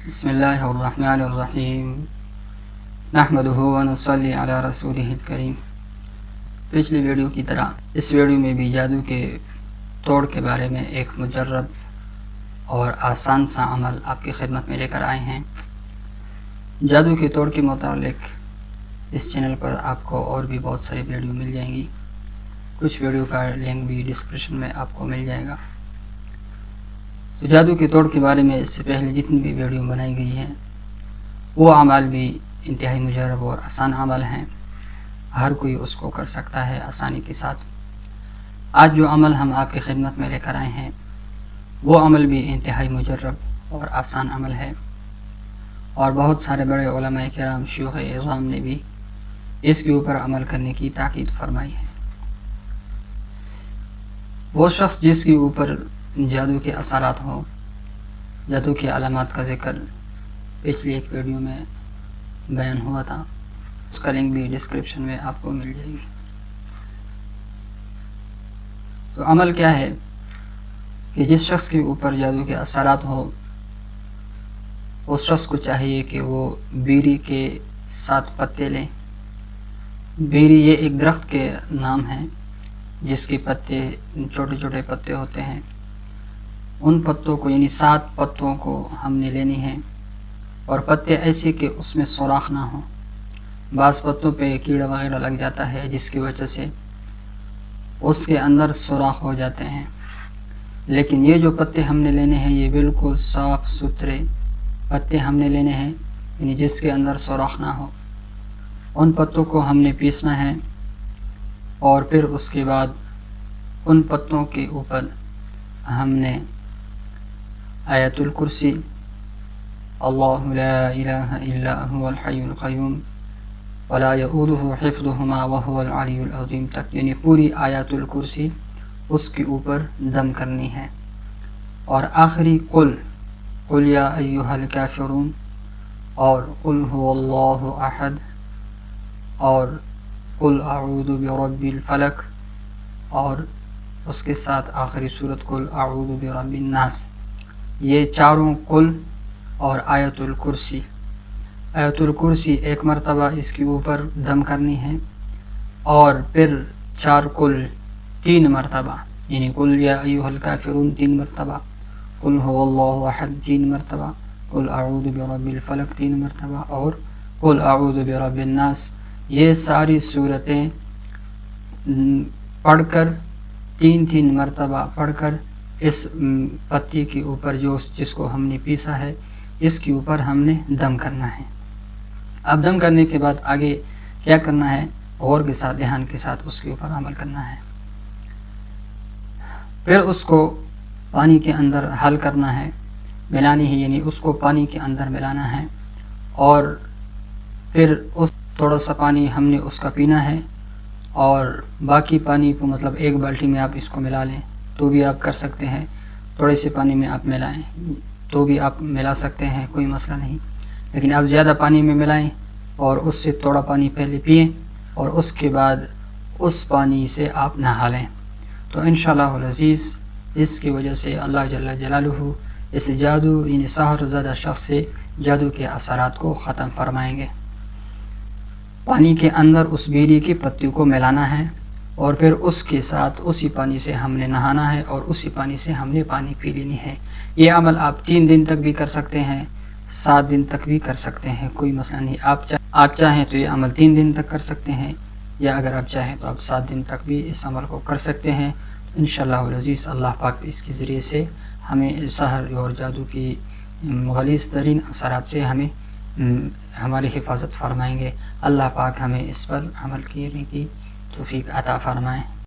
بسم اللہ الرحمن الرحیم نحمدہ ونصلی علی رسولہ الکریم۔ پچھلی ویڈیو کی طرح اس ویڈیو میں بھی جادو کے توڑ کے بارے میں ایک مجرب اور آسان سا عمل آپ کی خدمت میں لے کر آئے ہیں۔ جادو کے توڑ کے متعلق اس چینل پر آپ کو اور بھی بہت ساری ویڈیو مل جائیں گی، کچھ ویڈیو کا لنک بھی ڈسکرپشن میں آپ کو مل جائے گا۔ تو جادو کے توڑ کے بارے میں اس سے پہلے جتنی بھی ویڈیو بنائی گئی ہیں وہ اعمال بھی انتہائی مجرب اور آسان عمل ہیں، ہر کوئی اس کو کر سکتا ہے آسانی کے ساتھ۔ آج جو عمل ہم آپ کی خدمت میں لے کر آئے ہیں وہ عمل بھی انتہائی مجرب اور آسان عمل ہے، اور بہت سارے بڑے علماء کرام شیوخ اعظام نے بھی اس کے اوپر عمل کرنے کی تاکید فرمائی ہے۔ وہ شخص جس کے اوپر جادو کے اثرات ہوں، جادو کی علامات کا ذکر پچھلی ایک ویڈیو میں بیان ہوا تھا، اس کا لنک بھی ڈسکرپشن میں آپ کو مل جائے گی۔ تو عمل کیا ہے کہ جس شخص کے اوپر جادو کے اثرات ہو اس شخص کو چاہیے کہ وہ بیری کے 7 پتے لیں۔ بیری یہ ایک درخت کے نام ہے جس کے پتے چھوٹے چھوٹے پتے ہوتے ہیں۔ ان پتوں کو یعنی 7 پتوں کو ہم نے لینی ہے، اور پتے ایسے کہ اس میں سوراخ نہ ہو۔ بعض پتوں پہ کیڑا وغیرہ لگ جاتا ہے جس کی وجہ سے اس کے اندر سوراخ ہو جاتے ہیں، لیکن یہ جو پتے ہم نے لینے ہیں یہ بالکل صاف ستھرے پتے ہم نے لینے ہیں، یعنی جس کے اندر سوراخ نہ ہو۔ ان پتوں کو ہم نے پیسنا ہے، اور پھر اس کے بعد ان پتوں کے اوپر ہم نے آیت الکرسی، اللہ لا الہ الا هو الحی القیوم ولا یؤودہ حفظہما وہو العلی العظیم تک، یعنی پوری آیت الکرسی اس کے اوپر دم کرنی ہے، اور آخری قل یا ایہا الکافرون اور قل هو اللہ احد اور قل اعوذ برب الفلق، اور اس کے ساتھ آخری سورت قل اعوذ برب الناس۔ یہ چاروں قل اور آیت الکرسی، آیت الکرسی ایک مرتبہ اس کے اوپر دم کرنی ہے، اور پھر 4 قل 3 مرتبہ، یعنی قل یا ایہا الکافرون 3 مرتبہ، قل هو اللہ احد 3 مرتبہ، قل اعوذ برب الفلق 3 مرتبہ، اور قل اعوذ برب الناس۔ یہ ساری صورتیں پڑھ کر 3 مرتبہ پڑھ کر اس پتی کے اوپر جس کو ہم نے پیسا ہے اس کے اوپر ہم نے دم کرنا ہے۔ اب دم کرنے کے بعد آگے کیا کرنا ہے؟ غور کے ساتھ، دھیان کے ساتھ اس کے اوپر عمل کرنا ہے۔ پھر اس کو پانی کے اندر حل کرنا ہے، ملانی ہے، یعنی اس کو پانی کے اندر ملانا ہے، اور پھر تھوڑا سا پانی ہم نے اس کا پینا ہے، اور باقی پانی کو مطلب 1 بالٹی میں آپ اس کو ملا لیں تو بھی آپ کر سکتے ہیں، تھوڑے سے پانی میں آپ ملائیں تو بھی آپ ملا سکتے ہیں، کوئی مسئلہ نہیں، لیکن آپ زیادہ پانی میں ملائیں اور اس سے تھوڑا پانی پہلے پئیں، اور اس کے بعد اس پانی سے آپ نہا لیں، تو انشاءاللہ العزیز اس کی وجہ سے اللہ جل جلالہ اس جادو یعنی سحر زدہ شخص سے جادو کے اثرات کو ختم فرمائیں گے۔ پانی کے اندر اس بیری کی پتی کو ملانا ہے، اور پھر اس کے ساتھ اسی پانی سے ہم نے نہانا ہے، اور اسی پانی سے ہم نے پانی پی لینی ہے۔ یہ عمل آپ 3 دن تک بھی کر سکتے ہیں، 7 دن تک بھی کر سکتے ہیں، کوئی مسئلہ نہیں۔ آپ چاہیں تو یہ عمل 3 دن تک کر سکتے ہیں، یا اگر آپ چاہیں تو آپ 7 دن تک بھی اس عمل کو کر سکتے ہیں۔ انشاءاللہ العزیز اللہ پاک اس کے ذریعے سے ہمیں سحر اور جادو کی غلیظ ترین اثرات سے ہماری حفاظت فرمائیں گے۔ اللہ پاک ہمیں اس پر عمل کرنے کی توفیق عطا فرمائیں۔